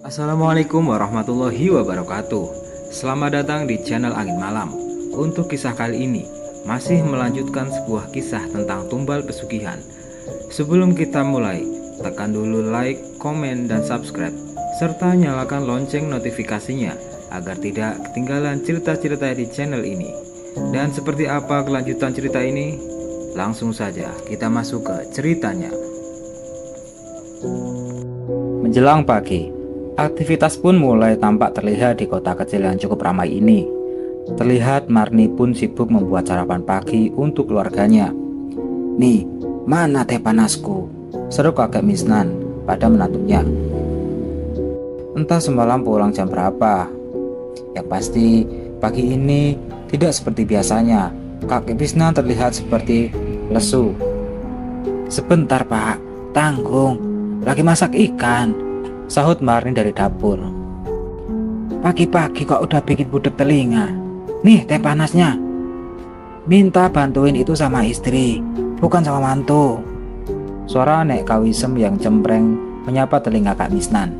Assalamualaikum warahmatullahi wabarakatuh. Selamat datang di channel Angin Malam. Untuk kisah kali ini masih melanjutkan sebuah kisah tentang tumbal pesugihan. Sebelum kita mulai, tekan dulu like, komen, dan subscribe, serta nyalakan lonceng notifikasinya agar tidak ketinggalan cerita-cerita di channel ini. Dan seperti apa kelanjutan cerita ini? Langsung saja kita masuk ke ceritanya. Menjelang pagi, aktivitas pun mulai tampak terlihat di kota kecil yang cukup ramai ini. Terlihat Marni pun sibuk membuat sarapan pagi untuk keluarganya. "Nih, mana teh panasku?" seru kakek Misnan pada menantunya. Entah semalam pulang jam berapa. Yang pasti, pagi ini tidak seperti biasanya. Kakek Misnan terlihat seperti lesu. "Sebentar pak, tanggung, lagi masak ikan," sahut Marni dari dapur. "Pagi-pagi kok udah bikin budek telinga. Nih teh panasnya. Minta bantuin itu sama istri, bukan sama mantu." Suara Nek Kawisem yang cempreng menyapa telinga Kak Misnan.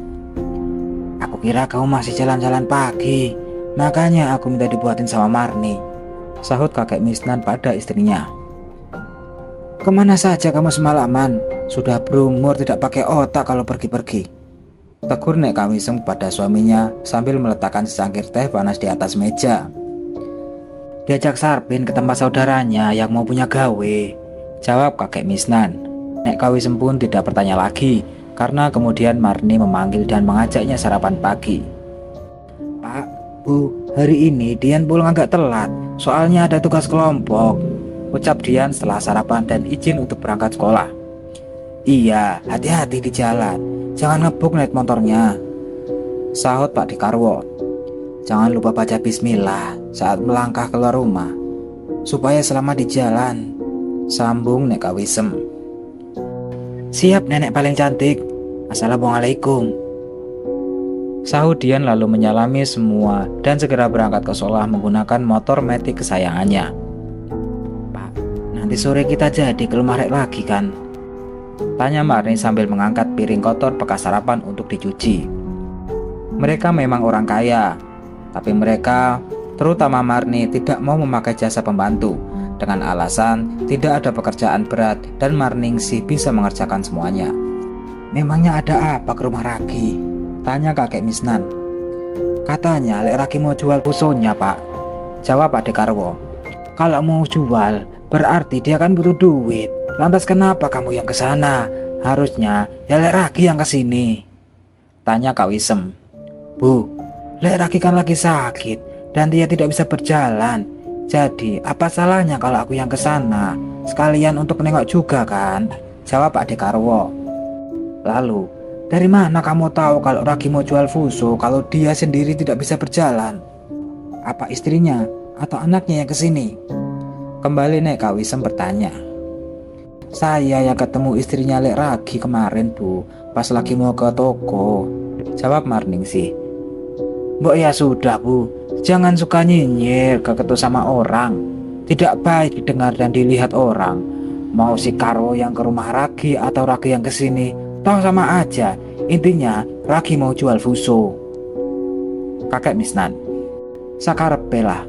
"Aku kira kamu masih jalan-jalan pagi, makanya aku minta dibuatin sama Marni," sahut kakek Misnan pada istrinya. "Kemana saja kamu semalaman? Sudah berumur tidak pakai otak kalau pergi-pergi," tegur Nek Kawisem pada suaminya sambil meletakkan secangkir teh panas di atas meja. "Diajak Sarpin ke tempat saudaranya yang mau punya gawe," jawab kakek Misnan. Nek Kawisem pun tidak bertanya lagi karena kemudian Marni memanggil dan mengajaknya sarapan pagi. "Pak, Bu, hari ini Dian pulang agak telat, soalnya ada tugas kelompok," ucap Dian setelah sarapan dan izin untuk berangkat sekolah. "Iya, hati-hati di jalan, jangan ngebuk naik motornya," sahut Pak Dekarwo. "Jangan lupa baca bismillah saat melangkah keluar rumah, supaya selamat di jalan," sambung Nek Kawisem. "Siap nenek paling cantik. Assalamualaikum," sahut Dian lalu menyalami semua dan segera berangkat ke sekolah menggunakan motor metik kesayangannya. "Pak, nanti sore kita jadi ke rumah Rek lagi kan?" tanya Marni sambil mengangkat piring kotor bekas sarapan untuk dicuci. Mereka memang orang kaya, tapi mereka, terutama Marni, tidak mau memakai jasa pembantu dengan alasan tidak ada pekerjaan berat dan Marningsih bisa mengerjakan semuanya. "Memangnya ada apa ke rumah Raki?" tanya kakek Misnan. "Katanya Lek Raki mau jual pusonya pak," jawab Pak Dekarwo. "Kalau mau jual berarti dia kan butuh duit. Lantas kenapa kamu yang ke sana? Harusnya ya Lek Raki yang ke sini," tanya Kak Wisem. "Bu, Lek Raki kan lagi sakit dan dia tidak bisa berjalan. Jadi apa salahnya kalau aku yang ke sana? Sekalian untuk nengok juga kan?" jawab Pak Dekarwo. "Lalu, dari mana kamu tahu kalau Raki mau jual fuso kalau dia sendiri tidak bisa berjalan? Apa istrinya atau anaknya yang ke sini?" kembali Nek Kawisem bertanya. "Saya yang ketemu istrinya Lek Raki kemarin Bu, pas lagi mau ke toko," jawab Marningsih. "Mbok ya sudah Bu, jangan suka nyinyir keketu sama orang. Tidak baik didengar dan dilihat orang. Mau si Karwo yang ke rumah Raki atau Raki yang ke sini, toh sama aja. Intinya Raki mau jual fuso." Kakek Misnan. "Sakarepe lah.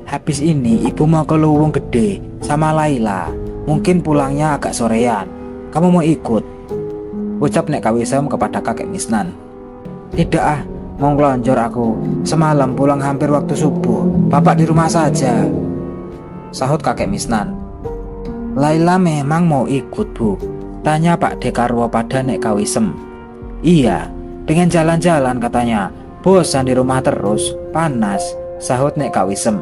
Habis ini ibu mau ke Luwung Gede sama Laila. Mungkin pulangnya agak sorean. Kamu mau ikut?" ucap Nek Kawisem kepada kakek Misnan. "Tidak ah, mau ngelonjor aku. Semalam pulang hampir waktu subuh. Bapak di rumah saja," sahut kakek Misnan. "Laila memang mau ikut Bu?" tanya Pak Dekarwo pada Nek Kawisem. "Iya, pengen jalan-jalan katanya. Bosan di rumah terus, panas," sahut Nek Kawisem.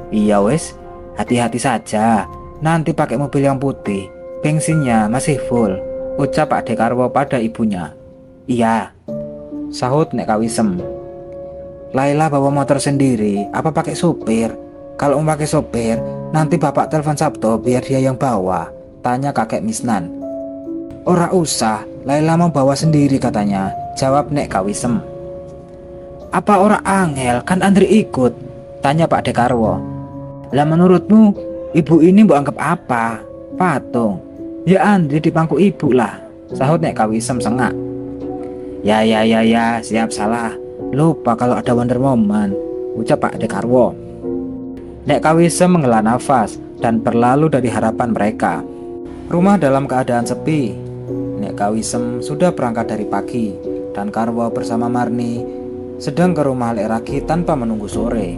"Iya wes, hati-hati saja. Nanti pakai mobil yang putih, bensinnya masih full," ucap Pak Dekarwo pada ibunya. "Iya," sahut Nek Kawisem. "Laila bawa motor sendiri apa pakai sopir? Kalau mau pakai sopir, nanti bapak telepon Sabto biar dia yang bawa," tanya kakek Misnan. "Ora usah, Laila mau bawa sendiri katanya," jawab Nek Kawisem. "Apa ora angel kan Andri ikut?" tanya Pak Dekarwo. "Lah menurutmu ibu ini mau anggap apa? Patung? Ya Andri di pangku ibu lah," sahut Nek Kawisem sengak. Ya, siap salah. Lupa kalau ada Wonder Woman, ucap Pak Dekarwo. Nek Kawisem menghela nafas dan berlalu dari harapan mereka. Rumah dalam keadaan sepi. Nek Kawisem sudah berangkat dari pagi dan Karwo bersama Marni sedang ke rumah Lek Ragi tanpa menunggu sore.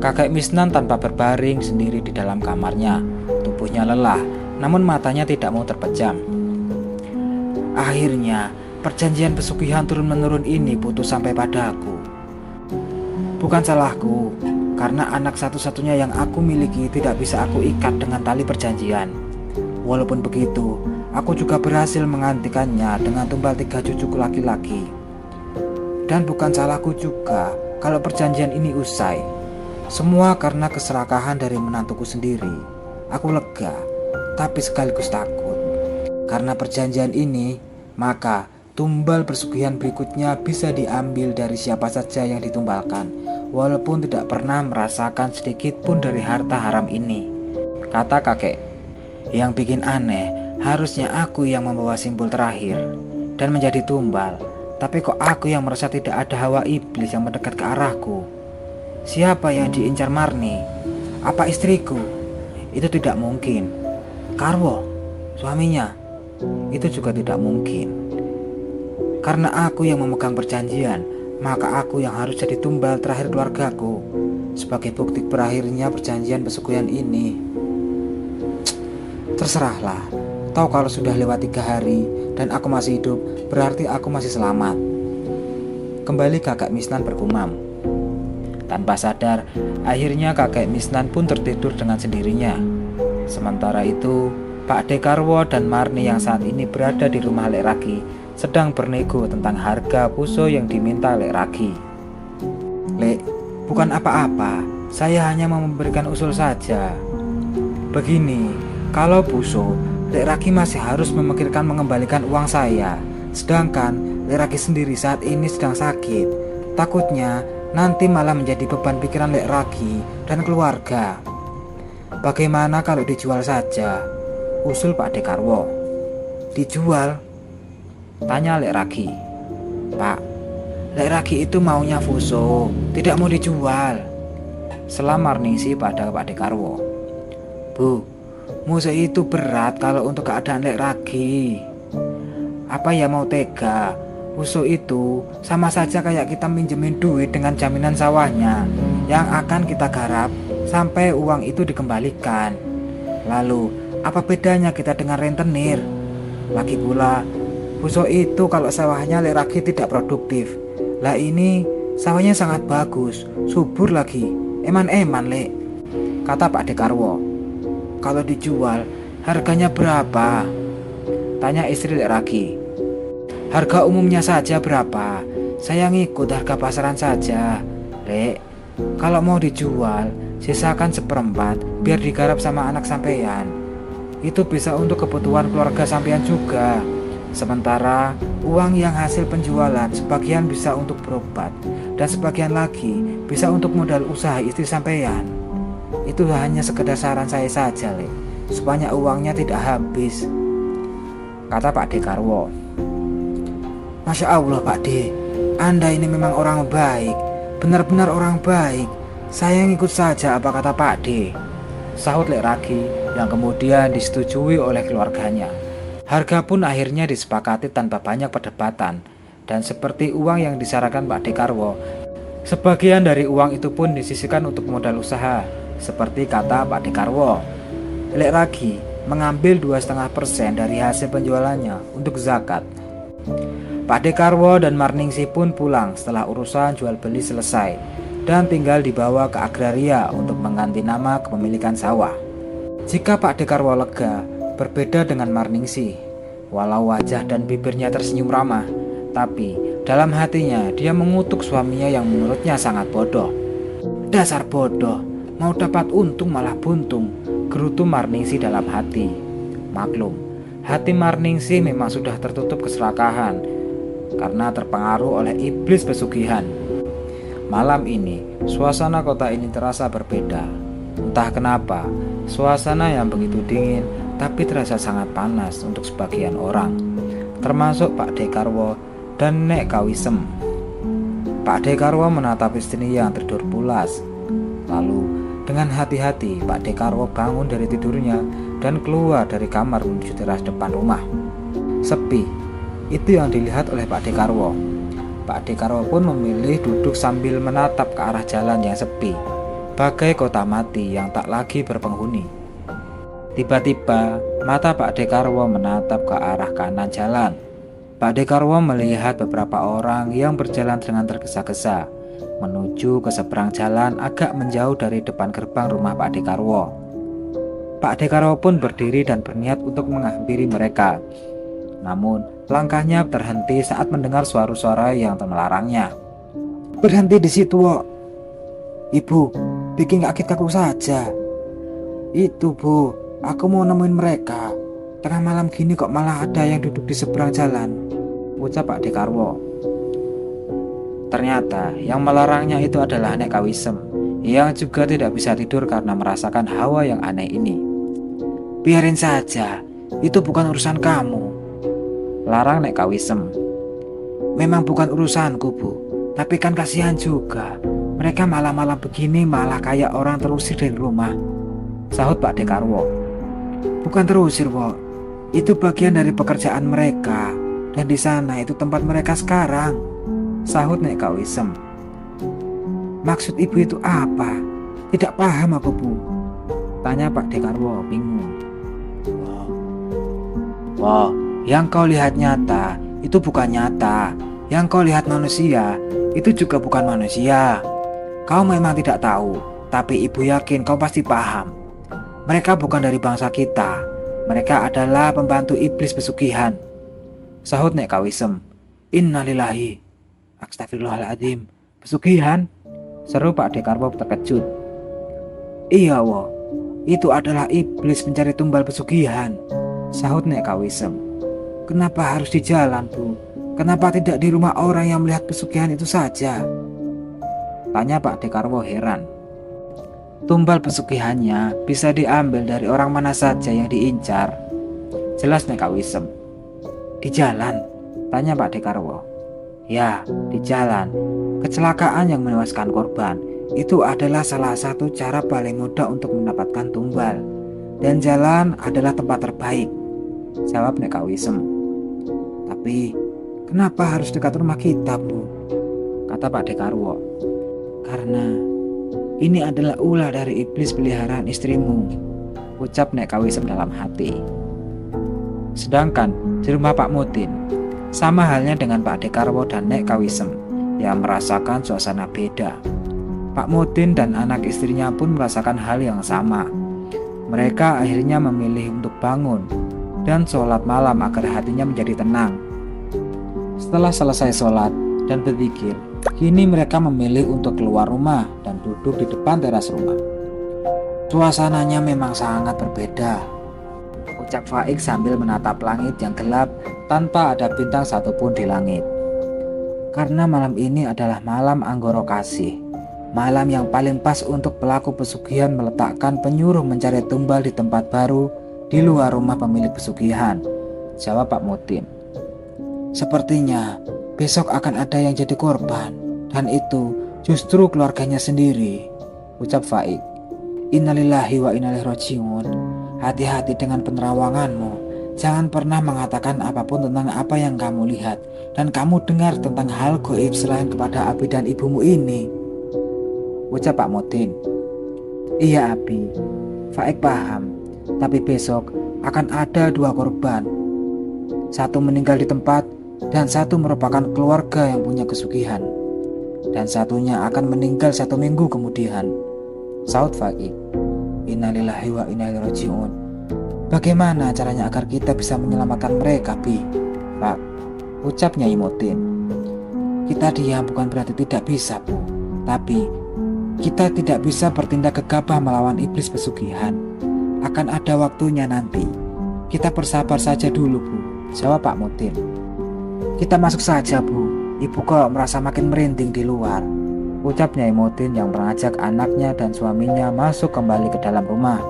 Kakek Misnan tanpa berbaring sendiri di dalam kamarnya. Tubuhnya lelah, namun matanya tidak mau terpejam. Akhirnya, perjanjian pesugihan turun-menurun ini putus sampai padaku. Bukan salahku, karena anak satu-satunya yang aku miliki tidak bisa aku ikat dengan tali perjanjian. Walaupun begitu, aku juga berhasil menggantikannya dengan tumbal 3 cucuku laki-laki. Dan bukan salahku juga kalau perjanjian ini usai. Semua karena keserakahan dari menantuku sendiri. Aku lega, tapi sekaligus takut. Karena perjanjian ini, maka tumbal pesugihan berikutnya bisa diambil dari siapa saja yang ditumbalkan, walaupun tidak pernah merasakan sedikit pun dari harta haram ini, kata kakek. Yang bikin aneh, harusnya aku yang membawa simbol terakhir dan menjadi tumbal, tapi kok aku yang merasa tidak ada hawa iblis yang mendekat ke arahku. Siapa yang diincar Marni? Apa istriku? Itu tidak mungkin. Karwo, suaminya? Itu juga tidak mungkin. Karena aku yang memegang perjanjian, maka aku yang harus jadi tumbal terakhir keluargaku sebagai bukti berakhirnya perjanjian pesugihan ini. Terserahlah. Tahu kalau sudah lewat 3 hari dan aku masih hidup, berarti aku masih selamat. Kembali kakek Misnan bergumam. Tanpa sadar, akhirnya kakek Misnan pun tertidur dengan sendirinya. Sementara itu, Pak Dekarwo dan Marni yang saat ini berada di rumah Lek Ragi sedang bernego tentang harga puso yang diminta Lek Ragi. Lek, bukan apa-apa, saya hanya mau memberikan usul saja. Begini, kalau puso, Lek Ragi masih harus memikirkan mengembalikan uang saya. Sedangkan Lek Ragi sendiri saat ini sedang sakit. Takutnya nanti malah menjadi beban pikiran Lek Ragi dan keluarga. Bagaimana kalau dijual saja? Usul Pak Dekarwo. Dijual? Tanya Lek Ragi. Pak, Lek Ragi itu maunya fuso, tidak mau dijual. Selamar ningsi pada Pak Dekarwo. Bu, musuh itu berat kalau untuk keadaan Lek Ragi. Apa ya mau tega? Fuso itu sama saja kayak kita minjemin duit dengan jaminan sawahnya yang akan kita garap sampai uang itu dikembalikan. Lalu, apa bedanya kita dengan rentenir? Lagi pula, Fuso itu kalau sawahnya Lek Ragi tidak produktif. Lah ini sawahnya sangat bagus, subur lagi. Eman-eman Lek, kata Pak Dekarwo. Kalau dijual, harganya berapa? Tanya istri Lek Ragi. Harga umumnya saja berapa? Saya ngikut harga pasaran saja, Lek. Kalau mau dijual, sisakan 1/4 biar digarap sama anak sampean. Itu bisa untuk kebutuhan keluarga sampean juga. Sementara uang yang hasil penjualan sebagian bisa untuk berobat dan sebagian lagi bisa untuk modal usaha istri sampean. Itu hanya sekedar saran saya saja, Lek, supaya uangnya tidak habis, kata Pak Dekarwo. Masya Allah Pak De, Anda ini memang orang baik, benar-benar orang baik. Saya ngikut saja apa kata Pak De, sahut Lek Ragi yang kemudian disetujui oleh keluarganya. Harga pun akhirnya disepakati tanpa banyak perdebatan. Dan seperti uang yang disarankan Pak Dekarwo, sebagian dari uang itu pun disisihkan untuk modal usaha, seperti kata Pak Dekarwo. Lek Ragi mengambil 2,5% dari hasil penjualannya untuk zakat. Pak Dekarwo dan Marningsi pun pulang setelah urusan jual beli selesai dan tinggal dibawa ke agraria untuk mengganti nama kepemilikan sawah. Jika Pak Dekarwo lega, berbeda dengan Marningsi. Walau wajah dan bibirnya tersenyum ramah, tapi dalam hatinya dia mengutuk suaminya yang menurutnya sangat bodoh. Dasar bodoh, mau dapat untung malah buntung, gerutu Marningsi dalam hati. Maklum, hati Marningsi memang sudah tertutup keserakahan karena terpengaruh oleh iblis pesugihan. Malam ini, suasana kota ini terasa berbeda. Entah kenapa, suasana yang begitu dingin tapi terasa sangat panas untuk sebagian orang. termasuk Pak Dekarwo dan Nek Kawisem. Pak Dekarwo menatap istrinya yang tidur pulas. Lalu dengan hati-hati Pak Dekarwo bangun dari tidurnya dan keluar dari kamar menuju teras depan rumah. Sepi, itu yang dilihat oleh Pak Dekarwo. Pak Dekarwo pun memilih duduk sambil menatap ke arah jalan yang sepi, bagai kota mati yang tak lagi berpenghuni. Tiba-tiba mata Pak Dekarwo menatap ke arah kanan jalan. Pak Dekarwo melihat beberapa orang yang berjalan dengan tergesa-gesa menuju ke seberang jalan agak menjauh dari depan gerbang rumah Pak Dekarwo. Pak Dekarwo pun berdiri dan berniat untuk menghampiri mereka. Namun langkahnya terhenti saat mendengar suara-suara yang melarangnya. "Berhenti di situ, Wok. Ibu, bikin kaget aku saja. Itu, Bu, aku mau nemuin mereka. Tengah malam gini kok malah ada yang duduk di seberang jalan," ucap Pak Dekarwo. Ternyata yang melarangnya itu adalah Nek Kawisem, yang juga tidak bisa tidur karena merasakan hawa yang aneh ini. "Biarin saja, itu bukan urusan kamu," larang Nek Kawisem. "Memang bukan urusanku, Bu, tapi kan kasihan juga. Mereka malam-malam begini malah kayak orang terusir dari rumah," sahut Pak Dekarwo. "Bukan terusir, Wok. Itu bagian dari pekerjaan mereka, dan di sana itu tempat mereka sekarang," sahut Nek Kawisem. "Maksud ibu itu apa? Tidak paham aku, Bu," tanya Pak Dekarwo bingung. Wah, yang kau lihat nyata itu bukan nyata. Yang kau lihat manusia itu juga bukan manusia. Kau memang tidak tahu, tapi ibu yakin kau pasti paham. Mereka bukan dari bangsa kita. Mereka adalah pembantu iblis pesugihan," sahut Nek Kawisem. "Innalillahi, astagfirullahaladzim, pesugihan?" seru Pak Dekarwo terkejut. "Iya, Wo, itu adalah iblis pencari tumbal pesugihan," sahut Nek Kawisem. "Kenapa harus di jalan, Bu? Kenapa tidak di rumah orang yang melihat pesugihan itu saja?" tanya Pak Dekarwo heran. "Tumbal pesugihannya bisa diambil dari orang mana saja yang diincar," jelas Nek Kawisem. "Di jalan?" tanya Pak Dekarwo. "Ya, di jalan. Kecelakaan yang menewaskan korban itu adalah salah satu cara paling mudah untuk mendapatkan tumbal. Dan jalan adalah tempat terbaik," jawab Nek Kawisem. "Tapi kenapa harus dekat rumah kita, Bu?" kata Pak Dekarwo. "Karena ini adalah ulah dari iblis peliharaan istrimu," ucap Nek Kawisem dalam hati. Sedangkan di rumah Pak Mutin, sama halnya dengan Pak Dekarwo dan Nek Kawisem yang merasakan suasana beda. Pak Mutin dan anak istrinya pun merasakan hal yang sama. Mereka akhirnya memilih untuk bangun dan sholat malam agar hatinya menjadi tenang. Setelah selesai sholat dan berzikir, kini mereka memilih untuk keluar rumah dan duduk di depan teras rumah. "Suasananya memang sangat berbeda," ucap Faik sambil menatap langit yang gelap tanpa ada bintang satupun di langit. "Karena malam ini adalah malam Anggoro Kasih, malam yang paling pas untuk pelaku pesugihan meletakkan penyuruh mencari tumbal di tempat baru di luar rumah pemilik pesugihan," jawab Pak Mutin. "Sepertinya besok akan ada yang jadi korban, dan itu justru keluarganya sendiri," ucap Faik. "Innalillahi wa inna ilaihi raji'un. Hati-hati dengan penerawanganmu. Jangan pernah mengatakan apapun tentang apa yang kamu lihat dan kamu dengar tentang hal gaib selain kepada Abi dan ibumu ini," ucap Pak Mutin. "Iya, Abi, Faik paham. Tapi besok akan ada 2 korban. Satu meninggal di tempat dan satu merupakan keluarga yang punya kesugihan. Dan satunya akan meninggal 1 minggu kemudian," sahut Faik. "Innalillahi wa inna ilaihi raji'un. Bagaimana caranya agar kita bisa menyelamatkan mereka, Bi?" "Pak," ucap Nyai Mutin, "kita diam bukan berarti tidak bisa, Bu. Tapi kita tidak bisa bertindak gegabah melawan iblis pesugihan. Akan ada waktunya nanti. Kita bersabar saja dulu, Bu," jawab Pak Mutin. "Kita masuk saja, Bu. Ibu kok merasa makin merinding di luar," ucap Nyai Mutin yang mengajak anaknya dan suaminya masuk kembali ke dalam rumah.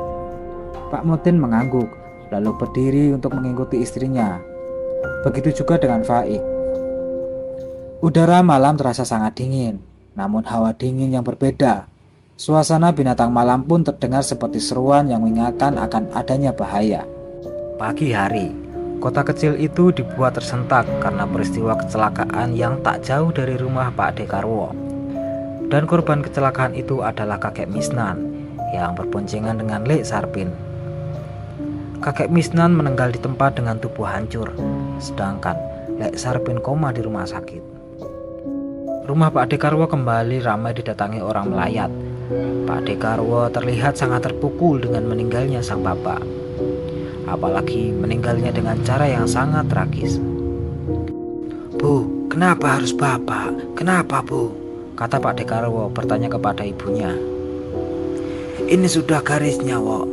Pak Mutin mengangguk, lalu berdiri untuk mengikuti istrinya. Begitu juga dengan Faik. Udara malam terasa sangat dingin, namun hawa dingin yang berbeda. Suasana binatang malam pun terdengar seperti seruan yang mengingatkan akan adanya bahaya. Pagi hari, kota kecil itu dibuat tersentak karena peristiwa kecelakaan yang tak jauh dari rumah Pak Dekarwo. Dan korban kecelakaan itu adalah kakek Misnan yang berboncengan dengan Lek Sarpin. Kakek Misnan meninggal di tempat dengan tubuh hancur, sedangkan Lek Sarpin koma di rumah sakit. Rumah Pak Dekarwo kembali ramai didatangi orang melayat. Pak Dekarwo terlihat sangat terpukul dengan meninggalnya sang bapak. Apalagi meninggalnya dengan cara yang sangat tragis. "Bu, kenapa harus bapak? Kenapa, Bu?" kata Pak Dekarwo bertanya kepada ibunya. "Ini sudah garisnya, Wok,"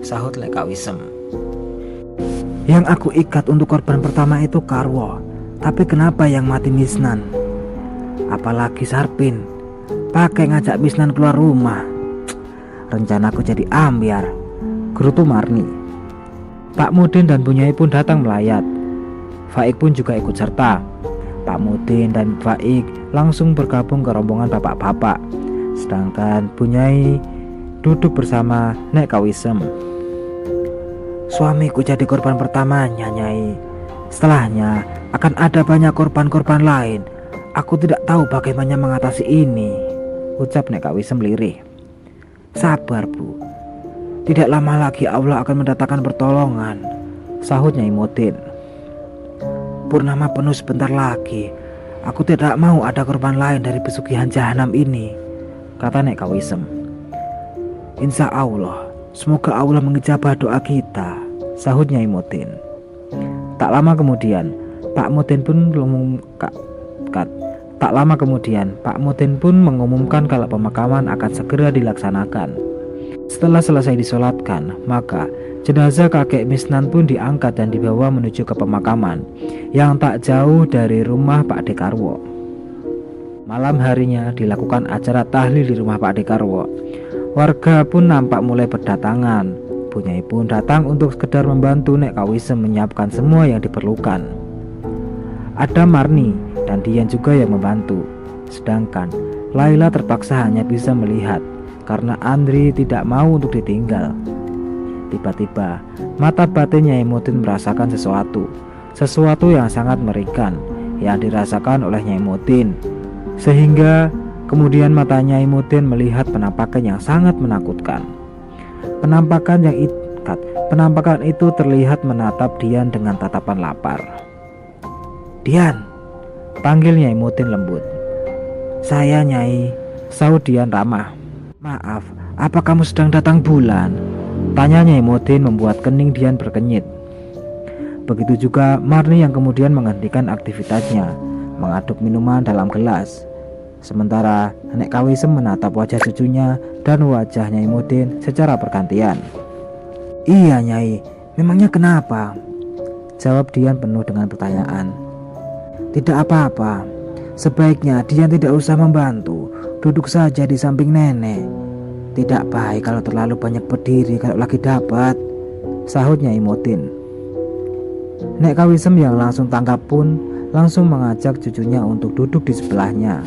sahut Lek Kawisem. "Yang aku ikat untuk korban pertama itu Karwo, tapi kenapa yang mati Misnan? Apalagi Sarpin, pakai ngajak Misnan keluar rumah. Rencanaku jadi ambiar," gerutu Marni. Pak Mudin dan Bunyai pun datang melayat. Faik pun juga ikut serta. Pak Mudin dan Faik langsung bergabung ke rombongan bapak-bapak, sedangkan Bunyai duduk bersama Nek Kawisem. "Suamiku jadi korban pertamanya, Nyai. Setelahnya akan ada banyak korban-korban lain. Aku tidak tahu bagaimana mengatasi ini," ucap Nek Kawisem lirih. "Sabar, Bu. Tidak lama lagi Allah akan mendatangkan pertolongan," sahut Nyai Mudin. "Purnama penuh sebentar lagi. Aku tidak mau ada korban lain dari pesugihan jahanam ini," kata Nek Kawisem. "Insya Allah, semoga Allah mengijabah doa kita," sahut Nyai Mudin. Tak lama kemudian, Pak Mudin pun mengumumkan kalau pemakaman akan segera dilaksanakan. Setelah selesai disolatkan, maka jenazah kakek Misnan pun diangkat dan dibawa menuju ke pemakaman yang tak jauh dari rumah Pak Dekarwo. Malam harinya dilakukan acara tahlil di rumah Pak Dekarwo. Warga pun nampak mulai berdatangan. Bunyai pun datang untuk sekedar membantu Nek Kawisem menyiapkan semua yang diperlukan. Ada Marni dan Dian juga yang membantu, sedangkan Laila terpaksa hanya bisa melihat karena Andri tidak mau untuk ditinggal. Tiba-tiba mata batin Nyai Mudin merasakan sesuatu yang sangat mengerikan yang dirasakan oleh Nyai Mudin, sehingga kemudian mata Nyai Mudin melihat penampakan yang sangat menakutkan. Penampakan itu terlihat menatap Dian dengan tatapan lapar. "Dian," panggil Nyai Mudin lembut. "Saya, Nyai," sahut Dian ramah. "Maaf, apa kamu sedang datang bulan?" tanya Nyai Mudin membuat kening Dian berkenyit. Begitu juga Marni yang kemudian menghentikan aktivitasnya mengaduk minuman dalam gelas. Sementara Nek Kawisem menatap wajah cucunya dan wajah Nyai Mudin secara bergantian. "Iya, Nyai, memangnya kenapa?" jawab Dian penuh dengan pertanyaan. "Tidak apa-apa, sebaiknya Dian tidak usah membantu, duduk saja di samping nenek. Tidak baik kalau terlalu banyak berdiri kalau lagi dapat," sahut Nyai Mudin. Nek Kawisem yang langsung tangkap pun langsung mengajak cucunya untuk duduk di sebelahnya.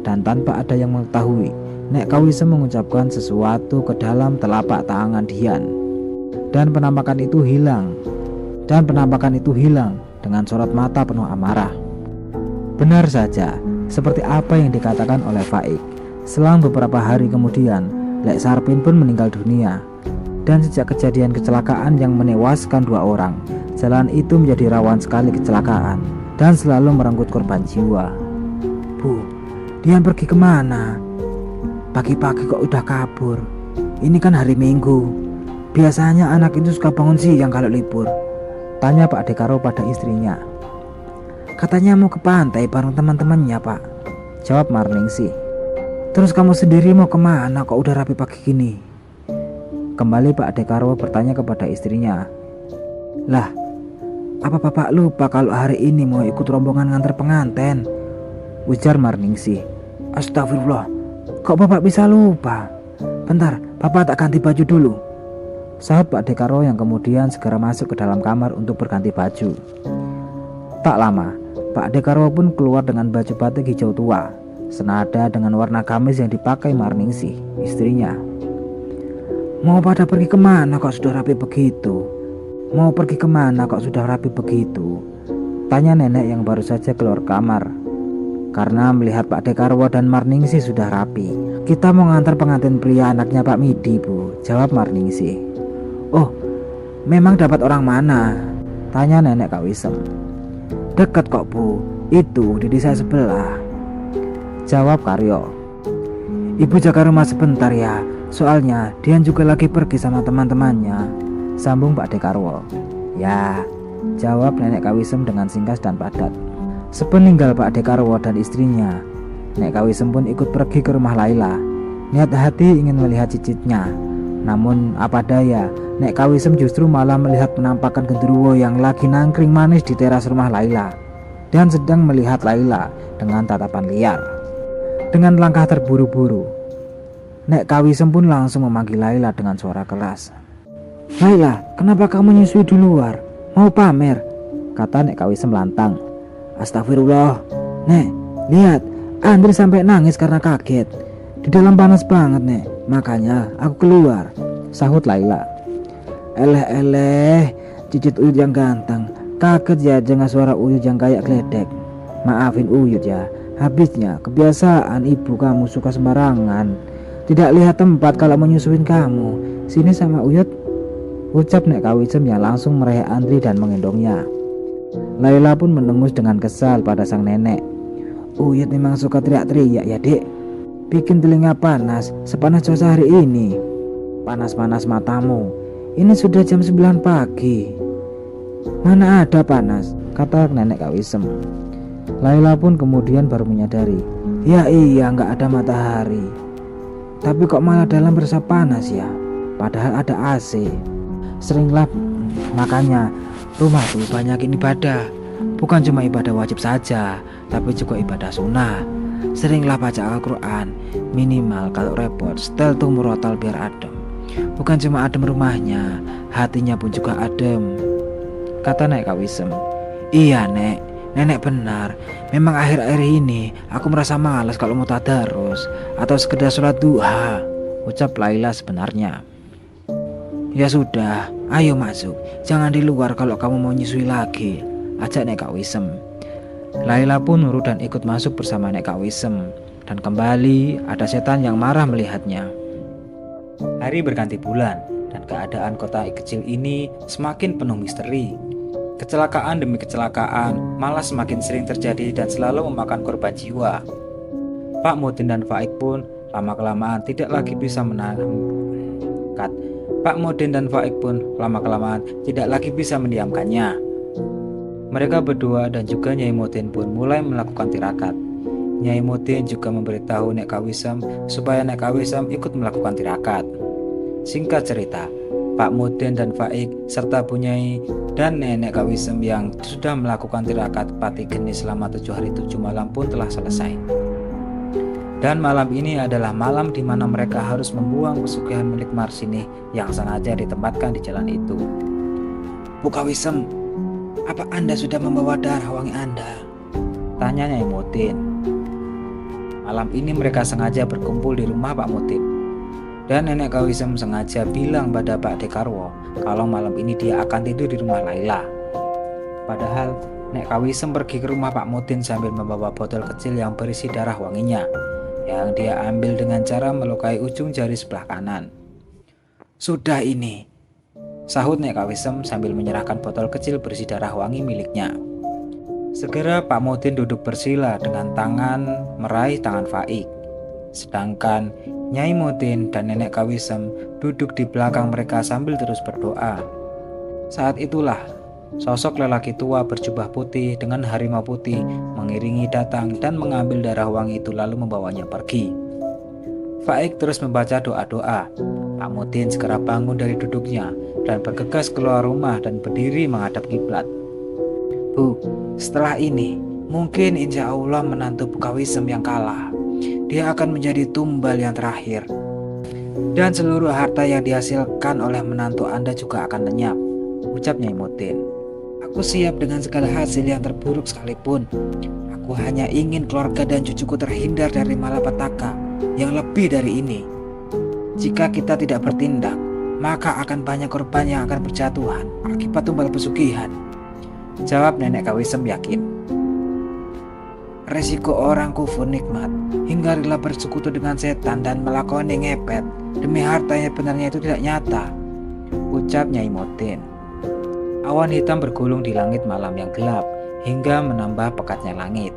Dan tanpa ada yang mengetahui, Nek Kawisem mengucapkan sesuatu ke dalam telapak tangan Dian. Dan penampakan itu hilang dengan sorot mata penuh amarah. Benar saja, seperti apa yang dikatakan oleh Faik. Selang beberapa hari kemudian, Lek Sarpin pun meninggal dunia. Dan sejak kejadian kecelakaan yang menewaskan 2 orang, jalan itu menjadi rawan sekali kecelakaan dan selalu merenggut korban jiwa. "Bu, Dian pergi kemana? Pagi-pagi kok udah kabur? Ini kan hari Minggu. Biasanya anak itu suka bangun siang kalau libur," tanya Pak Dekarwo pada istrinya. "Katanya mau ke pantai bareng teman-temannya, Pak," jawab Marningsih. "Terus kamu sendiri mau kemana kok udah rapi pagi gini?" Kembali Pak Dekarwo bertanya kepada istrinya. "Lah, apa Bapak lupa kalau hari ini mau ikut rombongan nganter penganten?" ujar Marningsih. "Astagfirullah, kok Bapak bisa lupa? Bentar, Bapak tak ganti baju dulu," sahut Pak Dekarwo yang kemudian segera masuk ke dalam kamar untuk berganti baju. Tak lama, Pak Dekarwo pun keluar dengan baju batik hijau tua, senada dengan warna gamis yang dipakai Marningsih, istrinya. Mau pada pergi kemana kok sudah rapi begitu? Mau pergi kemana kok sudah rapi begitu? Tanya nenek yang baru saja keluar kamar. Karena melihat Pak Dekarwo dan Marningsih sudah rapi. Kita mau ngantar pengantin pria anaknya Pak Midi, Bu, jawab Marningsih. Oh, memang dapat orang mana? Tanya nenek Kak Wisem. Dekat kok, Bu, itu di desa sebelah, jawab Karyo. Ibu jaga rumah sebentar ya, soalnya Dian juga lagi pergi sama teman-temannya, sambung Pak Dekarwo. Ya, jawab nenek Kak Wisem dengan singkat dan padat. Sepeninggal Pak Dekarwo dan istrinya, Nek Kak Wisem pun ikut pergi ke rumah Laila. Niat hati ingin melihat cicitnya, namun apa daya, Nek Kak Wisem justru malah melihat penampakan genderuwo yang lagi nangkring manis di teras rumah Laila dan sedang melihat Laila dengan tatapan liar. Dengan langkah terburu-buru, Nek Kak Wisem pun langsung memanggil Laila dengan suara keras. Laila, kenapa kamu nyusui di luar? Mau pamer? Kata Nek Kak Wisem lantang. Astagfirullah, Nek, lihat, Andri sampai nangis karena kaget. Di dalam panas banget, Nek, makanya aku keluar, sahut Laila. Eleh, cicit Uyut yang ganteng, kaget ya dengan suara Uyut yang kayak geledek. Maafin Uyut ya, habisnya kebiasaan ibu kamu suka sembarangan. Tidak lihat tempat kalau menyusuin kamu. Sini sama Uyut, ucap Nek Kak Wisem yang langsung meraih Andri dan menggendongnya. Laila pun mendengus dengan kesal pada sang nenek. Uyut memang suka teriak-teriak ya, Dek. Bikin telinga panas sepanas cuaca hari ini. Panas-panas matamu. Ini sudah jam 9 pagi. Mana ada panas, kata nenek Kak Wisem. Laila pun kemudian baru menyadari. Ya iya, nggak ada matahari. Tapi kok malah dalam berasa panas ya? Padahal ada AC. Seringlah, makanya rumah tuh banyakin ibadah. Bukan cuma ibadah wajib saja, tapi juga ibadah sunnah. Seringlah baca Al-Quran. Minimal kalau repot, setel tuh murotal biar adem. Bukan cuma adem rumahnya, hatinya pun juga adem, kata Nek Kak Wisem. Iya, Nek, nenek benar. Memang akhir-akhir ini aku merasa malas kalau mau tadarus atau sekedar sholat duha, ucap Laila sebenarnya. Ya sudah, ayo masuk. Jangan di luar kalau kamu mau nyusui lagi, ajak Nek Kak Wisem. Laila pun nurut dan ikut masuk bersama Nek Kak Wisem. Dan kembali ada setan yang marah melihatnya. Hari berganti bulan dan keadaan kota kecil ini semakin penuh misteri. Kecelakaan demi kecelakaan malah semakin sering terjadi dan selalu memakan korban jiwa. Pak Mutin dan Faik pun lama-kelamaan tidak lagi bisa mendiamkannya. Mereka berdua dan juga Nyai Mutin pun mulai melakukan tirakat. Nyai Mutin juga memberitahu Nek Kak Wisem supaya Nek Kak Wisem ikut melakukan tirakat. Singkat cerita, Pak Mutin dan Faik serta Bu Nyai dan Nenek Kak Wisem yang sudah melakukan tirakat pati geni selama 7 hari 7 malam pun telah selesai. Dan malam ini adalah malam di mana mereka harus membuang pesugihan milik Marsini yang sengaja ditempatkan di jalan itu. Bu Kak Wisem, apa Anda sudah membawa darah wangi Anda? Tanya Nyai Mutin. Malam ini mereka sengaja berkumpul di rumah Pak Mutin. Dan Nenek Kak Wisem sengaja bilang pada Pak Dekarwo kalau malam ini dia akan tidur di rumah Laila. Padahal Nek Kak Wisem pergi ke rumah Pak Mutin sambil membawa botol kecil yang berisi darah wanginya, yang dia ambil dengan cara melukai ujung jari sebelah kanan. Sudah ini, sahut Nek Kak Wisem sambil menyerahkan botol kecil berisi darah wangi miliknya. Segera Pak Mutin duduk bersila dengan tangan meraih tangan Faik. Sedangkan Nyai Mutin dan Nenek Kak Wisem duduk di belakang mereka sambil terus berdoa. Saat itulah sosok lelaki tua berjubah putih dengan harimau putih mengiringi datang dan mengambil darah wangi itu lalu membawanya pergi. Faik terus membaca doa-doa. Pak Mutin segera bangun dari duduknya dan bergegas keluar rumah dan berdiri menghadap kiblat. Bu, setelah ini mungkin insya Allah menantu Bu Kak Wisem yang kalah. Dia akan menjadi tumbal yang terakhir. Dan seluruh harta yang dihasilkan oleh menantu Anda juga akan lenyap, ucap Nyai Mutin. Aku siap dengan segala hasil yang terburuk sekalipun. Aku hanya ingin keluarga dan cucuku terhindar dari malapetaka yang lebih dari ini. Jika kita tidak bertindak, maka akan banyak korban yang akan berjatuhan akibat tumbal pesugihan. Jawab Nenek Kawisem yakin. Resiko orang kufur nikmat hingga rela bersekutu dengan setan dan melakoni ngepet demi hartanya benarnya itu tidak nyata, ucap Nyai Mutin. Awan hitam bergulung di langit malam yang gelap hingga menambah pekatnya langit.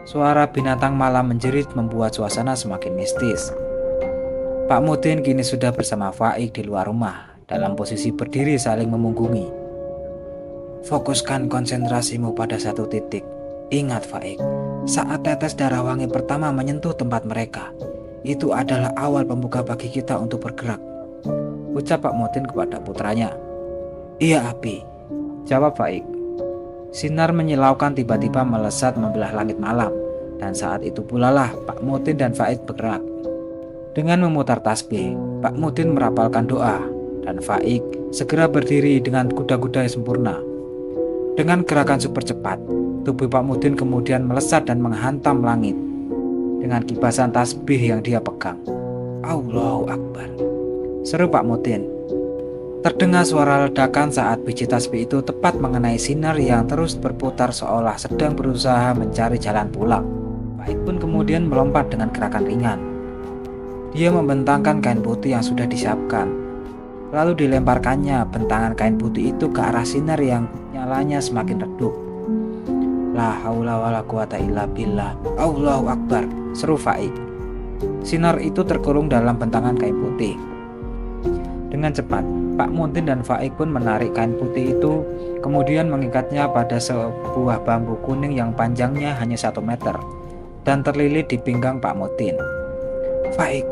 Suara binatang malam menjerit membuat suasana semakin mistis. Pak Mutin kini sudah bersama Faik di luar rumah, dalam posisi berdiri saling memunggungi. Fokuskan konsentrasimu pada satu titik. Ingat Faik, saat tetes darah wangi pertama menyentuh tempat mereka, itu adalah awal pembuka bagi kita untuk bergerak, ucap Pak Mutin kepada putranya. Iya Api, jawab Faik. Sinar menyilaukan tiba-tiba melesat membelah langit malam, dan saat itu pula lah Pak Mutin dan Faik bergerak. Dengan memutar tasbih, Pak Mutin merapalkan doa, dan Faik segera berdiri dengan kuda-kuda yang sempurna. Dengan gerakan super cepat, tubuh Pak Mutin kemudian melesat dan menghantam langit dengan kibasan tasbih yang dia pegang. Allahu Akbar, seru Pak Mutin. Terdengar suara ledakan saat biji tasbih itu tepat mengenai sinar yang terus berputar seolah sedang berusaha mencari jalan pulang. Faik pun kemudian melompat dengan gerakan ringan. Dia membentangkan kain putih yang sudah disiapkan, lalu dilemparkannya bentangan kain putih itu ke arah sinar yang nyalanya semakin redup. La haula wala quwata illa billah, Allahu Akbar, seru Faik. Sinar itu terkurung dalam bentangan kain putih. Dengan cepat, Pak Mutin dan Faik pun menarik kain putih itu, kemudian mengikatnya pada sebuah bambu kuning yang panjangnya hanya 1 meter dan terlilit di pinggang Pak Mutin. Faik,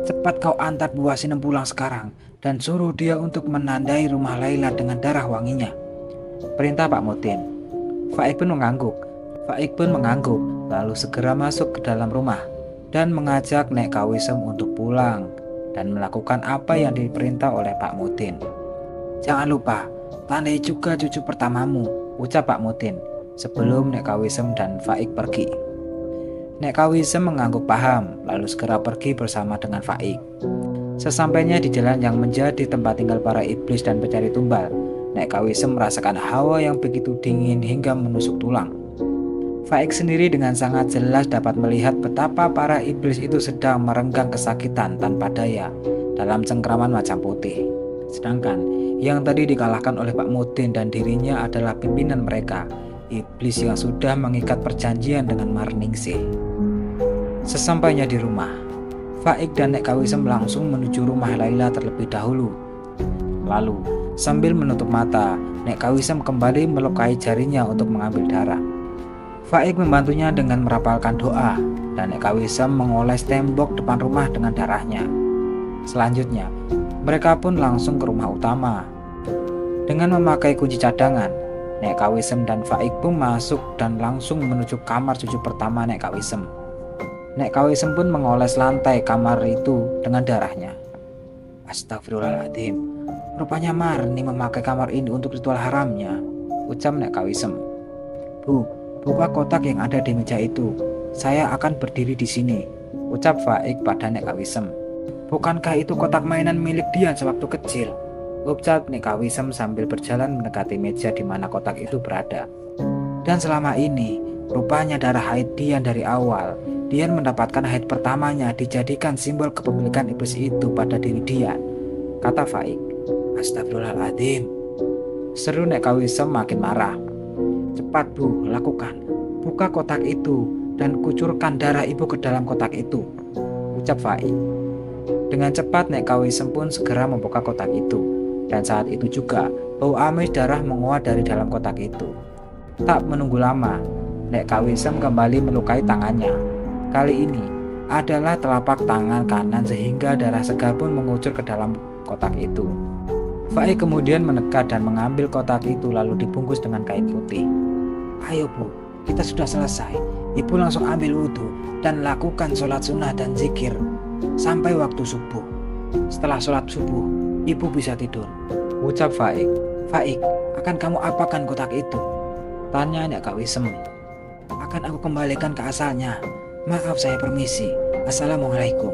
cepat kau antar Bu Wasinem pulang sekarang dan suruh dia untuk menandai rumah Laila dengan darah wanginya, perintah Pak Mutin. Faik pun mengangguk, lalu segera masuk ke dalam rumah dan mengajak Nek Kawisem untuk pulang dan melakukan apa yang diperintah oleh Pak Mutin. Jangan lupa, tandai juga cucu pertamamu, ucap Pak Mutin sebelum Nek Kawisem dan Faik pergi. Nek Kawisem mengangguk paham, lalu segera pergi bersama dengan Faik. Sesampainya di jalan yang menjadi tempat tinggal para iblis dan pencari tumbal, Nek Kawisem merasakan hawa yang begitu dingin hingga menusuk tulang. Faik sendiri dengan sangat jelas dapat melihat betapa para iblis itu sedang merenggang kesakitan tanpa daya dalam cengkraman macam putih. Sedangkan yang tadi dikalahkan oleh Pak Mutin dan dirinya adalah pimpinan mereka, iblis yang sudah mengikat perjanjian dengan Marningsih. Sesampainya di rumah, Faik dan Nek Kawisem langsung menuju rumah Laila terlebih dahulu. Lalu, sambil menutup mata, Nek Kawisem kembali melukai jarinya untuk mengambil darah. Faik membantunya dengan merapalkan doa, dan Nek Kawisem mengoles tembok depan rumah dengan darahnya. Selanjutnya, mereka pun langsung ke rumah utama. Dengan memakai kunci cadangan, Nek Kawisem dan Faik pun masuk dan langsung menuju kamar cucu pertama Nek Kawisem. Nek Kawisem pun mengoles lantai kamar itu dengan darahnya. Astagfirullahaladzim, rupanya Marni memakai kamar ini untuk ritual haramnya, ucap Nek Kawisem. Bu, buka kotak yang ada di meja itu. Saya akan berdiri di sini, ucap Faik pada Nek Kawisem. Bukankah itu kotak mainan milik Dian sewaktu kecil? Ucap Nek Kawisem sambil berjalan mendekati meja di mana kotak itu berada. Dan selama ini, rupanya darah haid Dian dari awal. Dian mendapatkan haid pertamanya dijadikan simbol kepemilikan iblis itu pada diri Dian, kata Faik. Astagfirullahaladzim, seru Nek Kawisem makin marah. Cepat Bu, lakukan. Buka kotak itu dan kucurkan darah ibu ke dalam kotak itu, ucap Faik. Dengan cepat Nek Kawisem pun segera membuka kotak itu. Dan saat itu juga bau amis darah menguat dari dalam kotak itu. Tak menunggu lama, Nek Kawisem kembali melukai tangannya. Kali ini adalah telapak tangan kanan sehingga darah segar pun mengucur ke dalam kotak itu. Faik kemudian menekat dan mengambil kotak itu lalu dibungkus dengan kain putih. Ayo Bu, kita sudah selesai. Ibu langsung ambil wudhu dan lakukan sholat sunnah dan zikir sampai waktu subuh. Setelah sholat subuh, Ibu bisa tidur, ucap Faik. Faik, Akan kamu apakan kotak itu? Tanya Nek Kak Wisem. Akan aku kembalikan ke asalnya. Maaf, saya permisi. Assalamualaikum.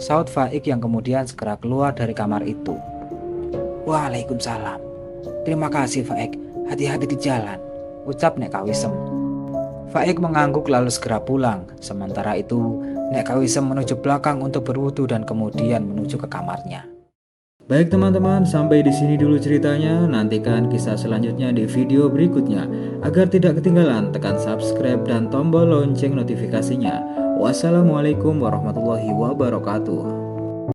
Saud Faik yang kemudian segera keluar dari kamar itu. Waalaikumsalam. Terima kasih Faik, hati-hati di jalan, ucap Nek Kak Wisem. Faik mengangguk lalu segera pulang. Sementara itu Nek Kak Wisem menuju belakang untuk berwudu dan kemudian menuju ke kamarnya. Baik teman-teman, sampai di sini dulu ceritanya. Nantikan kisah selanjutnya di video berikutnya. Agar tidak ketinggalan, tekan subscribe dan tombol lonceng notifikasinya. Wassalamualaikum warahmatullahi wabarakatuh.